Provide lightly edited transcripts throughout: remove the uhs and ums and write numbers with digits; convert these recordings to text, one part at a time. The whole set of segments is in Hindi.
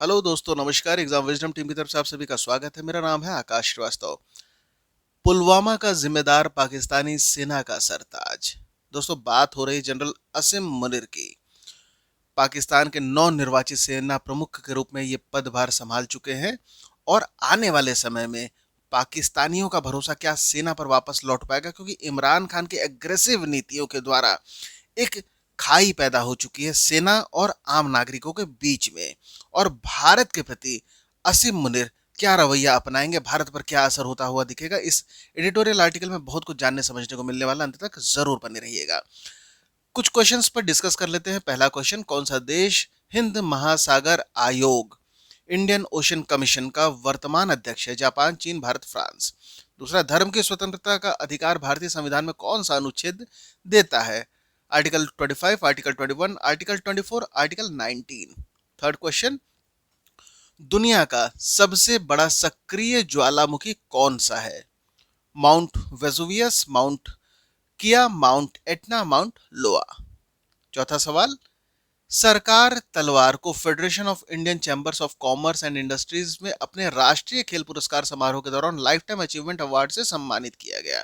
हेलो दोस्तों, नमस्कार। एग्जाम विजडम टीम की तरफ से आप सभी का स्वागत है। मेरा नाम है आकाश श्रीवास्तव। पुलवामा का जिम्मेदार पाकिस्तानी सेना का सरताज। दोस्तों, बात हो रही जनरल असीम मुनीर की। पाकिस्तान के नौ निर्वाचित सेना प्रमुख के रूप में ये पदभार संभाल चुके हैं और आने वाले समय में पाकिस्तानियों का भरोसा क्या सेना पर वापस लौट पाएगा, क्योंकि इमरान खान की एग्रेसिव नीतियों के द्वारा एक खाई पैदा हो चुकी है सेना और आम नागरिकों के बीच में। और भारत के प्रति असीम मुनीर क्या रवैया अपनाएंगे, भारत पर क्या असर होता हुआ दिखेगा, इस एडिटोरियल आर्टिकल में बहुत कुछ जानने समझने को मिलने वाला। अंत तक जरूर बने रहिएगा। कुछ क्वेश्चंस पर डिस्कस कर लेते हैं। पहला क्वेश्चन, कौन सा देश हिंद महासागर आयोग इंडियन ओशन कमीशन का वर्तमान अध्यक्ष है? जापान, चीन, भारत, फ्रांस। दूसरा, धर्म की स्वतंत्रता का अधिकार भारतीय संविधान में कौन सा अनुच्छेद देता है? Article 25, article 21, article 24, article 19। Third question, दुनिया का सबसे बड़ा सक्रिय ज्वालामुखी कौन सा है? माउंट वेसुवियस, माउंट किया, माउंट एटना, माउंट लोआ। चौथा सवाल, सरकार तलवार को federation of Indian chambers of commerce and industries में अपने राष्ट्रीय खेल पुरस्कार समारोह के दौरान लाइफ टाइम अचीवमेंट अवार्ड से सम्मानित किया गया।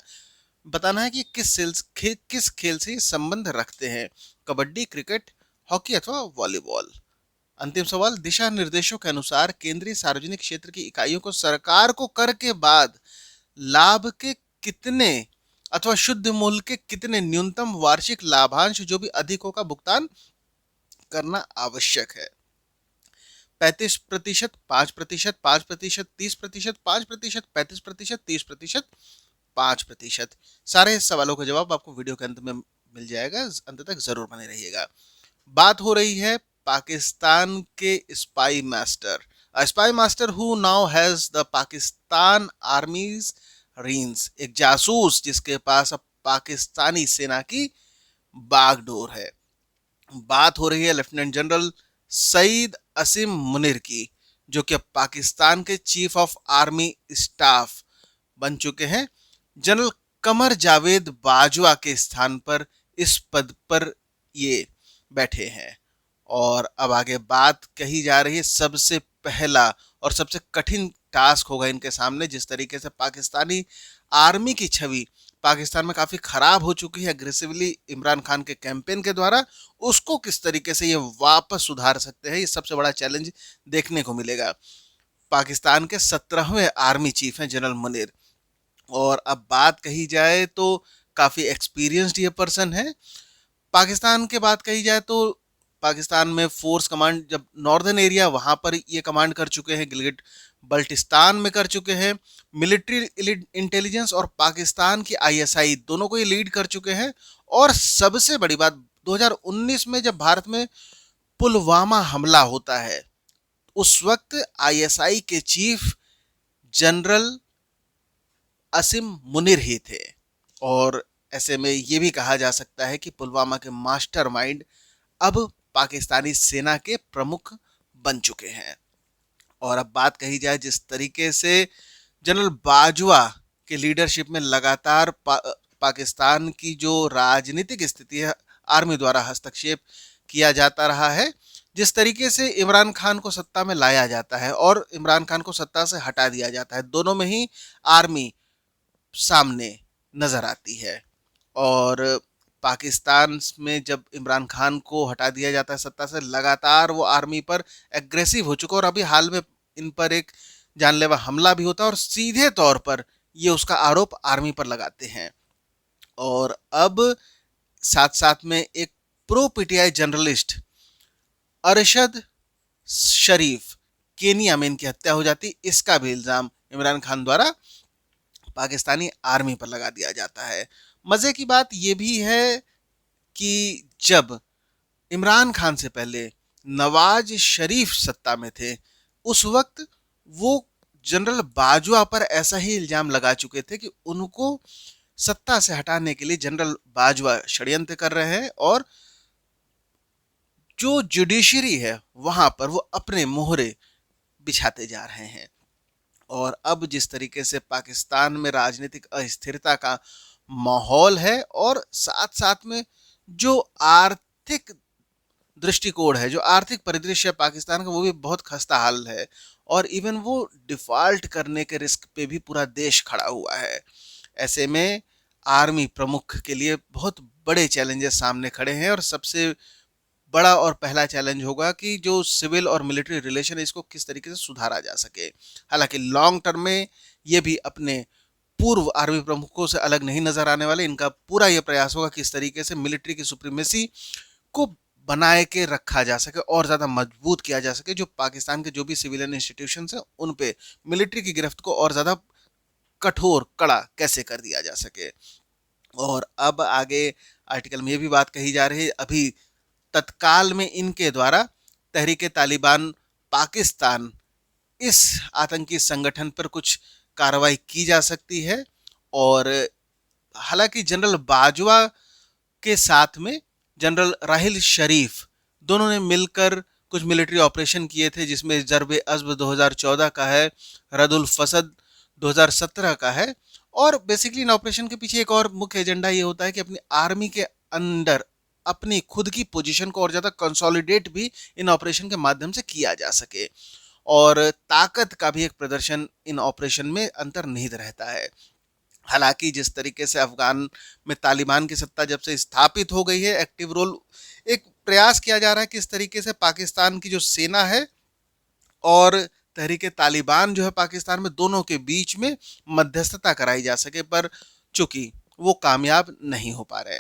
बताना है कि किस खेल से संबंध रखते हैं? कबड्डी, क्रिकेट, हॉकी अथवा वॉलीबॉल। अंतिम सवाल, दिशा निर्देशों के अनुसार केंद्रीय सार्वजनिक क्षेत्र की इकाइयों को सरकार को कर के बाद लाभ के कितने अथवा शुद्ध मूल्य के कितने न्यूनतम वार्षिक लाभांश जो भी अधिक हो का भुगतान करना आवश्यक है? 35%, 5%, 5%, 30%, 5%, 35%, 30%, 5%। सारे सवालों का जवाब आपको वीडियो के अंत में मिल जाएगा। अंत तक जरूर बने रहिएगा। बात हो रही है पाकिस्तान के spy master, spy master who now has the Pakistan आर्मीज range, एक जासूस जिसके पास अब पाकिस्तानी सेना की बागडोर है। बात हो रही है लेफ्टिनेंट जनरल सईद असीम मुनीर की, जो कि अब पाकिस्तान के चीफ ऑफ आर्मी स्टाफ बन चुके हैं। जनरल कमर जावेद बाजवा के स्थान पर इस पद पर ये बैठे हैं। और अब आगे बात कही जा रही है, सबसे पहला और सबसे कठिन टास्क होगा इनके सामने। जिस तरीके से पाकिस्तानी आर्मी की छवि पाकिस्तान में काफी खराब हो चुकी है अग्रेसिवली इमरान खान के कैंपेन के द्वारा, उसको किस तरीके से ये वापस सुधार सकते हैं, ये सबसे बड़ा चैलेंज देखने को मिलेगा। पाकिस्तान के 17वें आर्मी चीफ हैं जनरल मुनीर। और अब बात कही जाए तो काफी एक्सपीरियंस्ड ये पर्सन है। पाकिस्तान के बात कही जाए तो पाकिस्तान में फोर्स कमांड, जब नॉर्दर्न एरिया वहां पर ये कमांड कर चुके हैं, गिलगिट बल्टिस्तान में कर चुके हैं। मिलिट्री इंटेलिजेंस और पाकिस्तान की आईएसआई दोनों को ये लीड कर चुके हैं। और सबसे बड़ी बात, 2019 में जब भारत में पुलवामा हमला होता है, उस वक्त आईएसआई के चीफ जनरल असीम मुनीर ही थे। और ऐसे में ये भी कहा जा सकता है कि पुलवामा के मास्टरमाइंड अब पाकिस्तानी सेना के प्रमुख बन चुके हैं। और अब बात कही जाए जिस तरीके से जनरल बाजवा के लीडरशिप में लगातार पाकिस्तान की जो राजनीतिक स्थिति है, आर्मी द्वारा हस्तक्षेप किया जाता रहा है, जिस तरीके से इमरान खान को सत्ता में लाया जाता है और इमरान खान को सत्ता से हटा दिया जाता है, दोनों में ही आर्मी सामने नजर आती है। और पाकिस्तान में जब इमरान खान को हटा दिया जाता है सत्ता से, लगातार वो आर्मी पर एग्रेसिव हो चुका है। और अभी हाल में इन पर एक जानलेवा हमला भी होता है और सीधे तौर पर ये उसका आरोप आर्मी पर लगाते हैं। और अब साथ साथ में एक प्रो पीटीआई जर्नलिस्ट अरशद शरीफ, केनिया में इनकी हत्या हो जाती, इसका भी इल्जाम इमरान खान द्वारा पाकिस्तानी आर्मी पर लगा दिया जाता है। मजे की बात यह भी है कि जब इमरान खान से पहले नवाज शरीफ सत्ता में थे, उस वक्त वो जनरल बाजवा पर ऐसा ही इल्जाम लगा चुके थे कि उनको सत्ता से हटाने के लिए जनरल बाजवा षड्यंत्र कर रहे हैं और जो जुडिशरी है वहां पर वो अपने मोहरे बिछाते जा रहे हैं। और अब जिस तरीके से पाकिस्तान में राजनीतिक अस्थिरता का माहौल है और साथ साथ में जो आर्थिक दृष्टिकोण है, जो आर्थिक परिदृश्य है पाकिस्तान का, वो भी बहुत खस्ता हाल है और इवन वो डिफॉल्ट करने के रिस्क पे भी पूरा देश खड़ा हुआ है। ऐसे में आर्मी प्रमुख के लिए बहुत बड़े चैलेंजेस सामने खड़े हैं और सबसे बड़ा और पहला चैलेंज होगा कि जो सिविल और मिलिट्री रिलेशन है इसको किस तरीके से सुधारा जा सके। हालांकि लॉन्ग टर्म में ये भी अपने पूर्व आर्मी प्रमुखों से अलग नहीं नजर आने वाले। इनका पूरा ये प्रयास होगा कि इस तरीके से मिलिट्री की सुप्रीमेसी को बनाए के रखा जा सके और ज़्यादा मजबूत किया जा सके। जो पाकिस्तान के जो भी सिविलियन इंस्टीट्यूशंस हैं उन पे मिलिट्री की गिरफ्त को और ज़्यादा कठोर कड़ा कैसे कर दिया जा सके। और अब आगे आर्टिकल में ये भी बात कही जा रही है, अभी तत्काल में इनके द्वारा तहरीके तालिबान पाकिस्तान इस आतंकी संगठन पर कुछ कार्रवाई की जा सकती है। और हालांकि जनरल बाजवा के साथ में जनरल राहिल शरीफ दोनों ने मिलकर कुछ मिलिट्री ऑपरेशन किए थे, जिसमें जरब अज़्ब 2014 का है, रदुल फसद 2017 का है। और बेसिकली इन ऑपरेशन के पीछे एक और मुख्य एजेंडा ये होता है कि अपनी आर्मी के अंदर अपनी खुद की पोजीशन को और ज़्यादा कंसोलिडेट भी इन ऑपरेशन के माध्यम से किया जा सके और ताकत का भी एक प्रदर्शन इन ऑपरेशन में अंतर्निहित रहता है। हालांकि जिस तरीके से अफगान में तालिबान की सत्ता जब से स्थापित हो गई है, एक्टिव रोल एक प्रयास किया जा रहा है कि इस तरीके से पाकिस्तान की जो सेना है और तहरीके तालिबान जो है पाकिस्तान में, दोनों के बीच में मध्यस्थता कराई जा सके, पर चूंकि वो कामयाब नहीं हो पा रहे।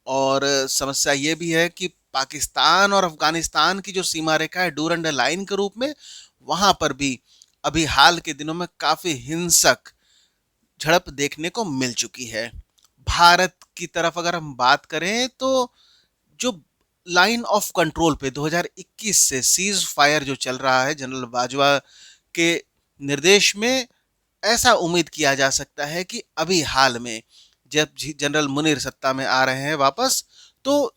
और समस्या ये भी है कि पाकिस्तान और अफगानिस्तान की जो सीमा रेखा है डूरंड लाइन के रूप में, वहां पर भी अभी हाल के दिनों में काफी हिंसक झड़प देखने को मिल चुकी है। भारत की तरफ अगर हम बात करें तो जो लाइन ऑफ कंट्रोल पे 2021 से सीज फायर जो चल रहा है जनरल बाजवा के निर्देश में, ऐसा उम्मीद किया जा सकता है कि अभी हाल में जब जनरल मुनीर सत्ता में आ रहे हैं वापस, तो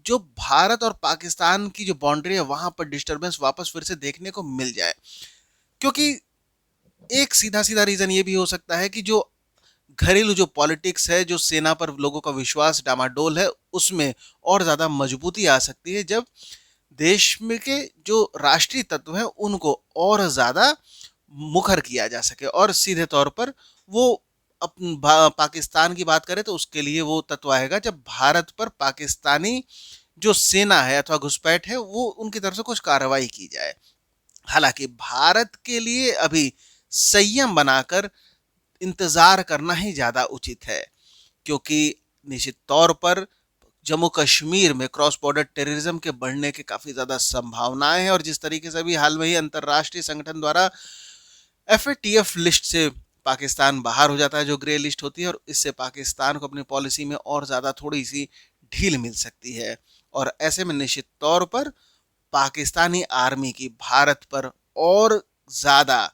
जो भारत और पाकिस्तान की जो बाउंड्री है वहां पर डिस्टरबेंस वापस फिर से देखने को मिल जाए। क्योंकि एक सीधा सीधा रीजन ये भी हो सकता है कि जो घरेलू जो पॉलिटिक्स है, जो सेना पर लोगों का विश्वास डामाडोल है, उसमें और ज्यादा मजबूती आ सकती है जब देश में के जो राष्ट्रीय तत्व हैं उनको और ज्यादा मुखर किया जा सके। और सीधे तौर पर वो पाकिस्तान की बात करें तो उसके लिए वो तत्व आएगा जब भारत पर पाकिस्तानी जो सेना है अथवा घुसपैठ है वो उनकी तरफ से कुछ कार्रवाई की जाए। हालांकि भारत के लिए अभी संयम बनाकर इंतजार करना ही ज्यादा उचित है, क्योंकि निश्चित तौर पर जम्मू कश्मीर में क्रॉस बॉर्डर टेररिज्म के बढ़ने के काफी ज्यादा संभावनाएं हैं। और जिस तरीके से अभी हाल में ही अंतरराष्ट्रीय संगठन द्वारा FATF लिस्ट से पाकिस्तान बाहर हो जाता है, जो ग्रे लिस्ट होती है, और इससे पाकिस्तान को अपनी पॉलिसी में और ज़्यादा थोड़ी सी ढील मिल सकती है। और ऐसे में निश्चित तौर पर पाकिस्तानी आर्मी की भारत पर और ज़्यादा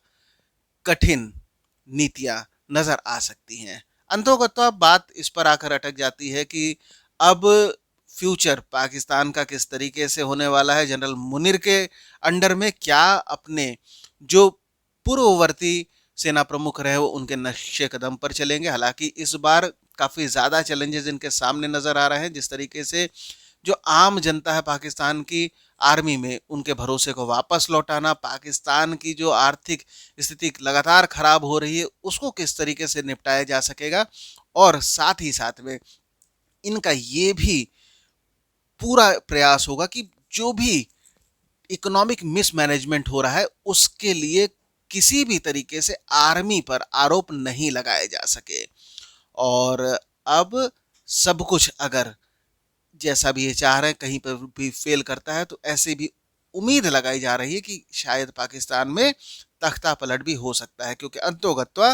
कठिन नीतियां नजर आ सकती हैं। अंततः बात इस पर आकर अटक जाती है कि अब फ्यूचर पाकिस्तान का किस तरीके से होने वाला है। जनरल मुनीर के अंडर में क्या अपने जो पूर्ववर्ती सेना प्रमुख रहे वो उनके नक्शे कदम पर चलेंगे। हालांकि इस बार काफी ज्यादा चैलेंजेस इनके सामने नजर आ रहे हैं। जिस तरीके से जो आम जनता है पाकिस्तान की आर्मी में, उनके भरोसे को वापस लौटाना, पाकिस्तान की जो आर्थिक स्थिति लगातार खराब हो रही है उसको किस तरीके से निपटाया जा सकेगा, और साथ ही साथ में इनका ये भी पूरा प्रयास होगा कि जो भी इकोनॉमिक मिसमैनेजमेंट हो रहा है उसके लिए किसी भी तरीके से आर्मी पर आरोप नहीं लगाए जा सके। और अब सब कुछ अगर जैसा भी ये चाह रहे हैं कहीं पर भी फेल करता है, तो ऐसे भी उम्मीद लगाई जा रही है कि शायद पाकिस्तान में तख्ता पलट भी हो सकता है। क्योंकि अंतोगत्वा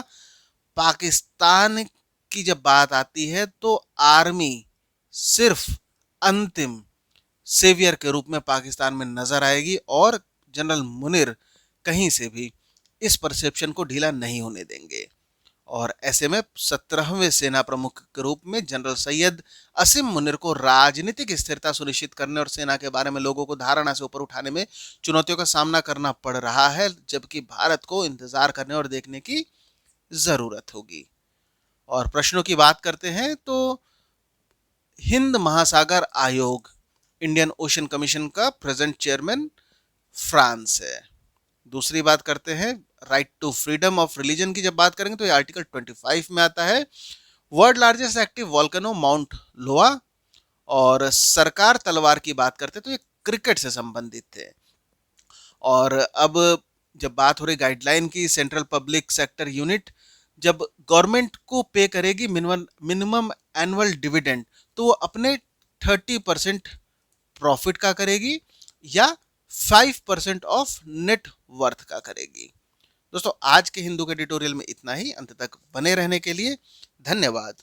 पाकिस्तान की जब बात आती है तो आर्मी सिर्फ अंतिम सेवियर के रूप में पाकिस्तान में नजर आएगी, और जनरल मुनीर कहीं से भी इस परसेप्शन को ढीला नहीं होने देंगे। और ऐसे में 17वें सेना प्रमुख के रूप में जनरल सैयद असीम मुनीर को राजनीतिक स्थिरता सुनिश्चित करने और सेना के बारे में लोगों को धारणा से ऊपर उठाने में चुनौतियों का सामना करना पड़ रहा है, जबकि भारत को इंतजार करने और देखने की जरूरत होगी। और प्रश्नों की बात करते हैं तो हिंद महासागर आयोग इंडियन ओशन कमीशन का प्रेजेंट चेयरमैन फ्रांस है। दूसरी बात करते हैं right to freedom of religion की। जब बात करेंगे तो ये आर्टिकल 25 में आता है। World largest active volcano mount लोआ। और सरकार तलवार की बात करते तो ये क्रिकेट से संबंधित थे। और अब जब बात हो रही गाइडलाइन की, सेंट्रल पब्लिक सेक्टर यूनिट जब गवर्नमेंट को पे करेगी मिनिमम एनुअल डिविडेंड, तो वो अपने 30% प्रॉफिट का करेगी या 5% ऑफ नेट वर्थ का करेगी। दोस्तों आज के हिंदू के एडिटोरियल में इतना ही। अंत तक बने रहने के लिए धन्यवाद।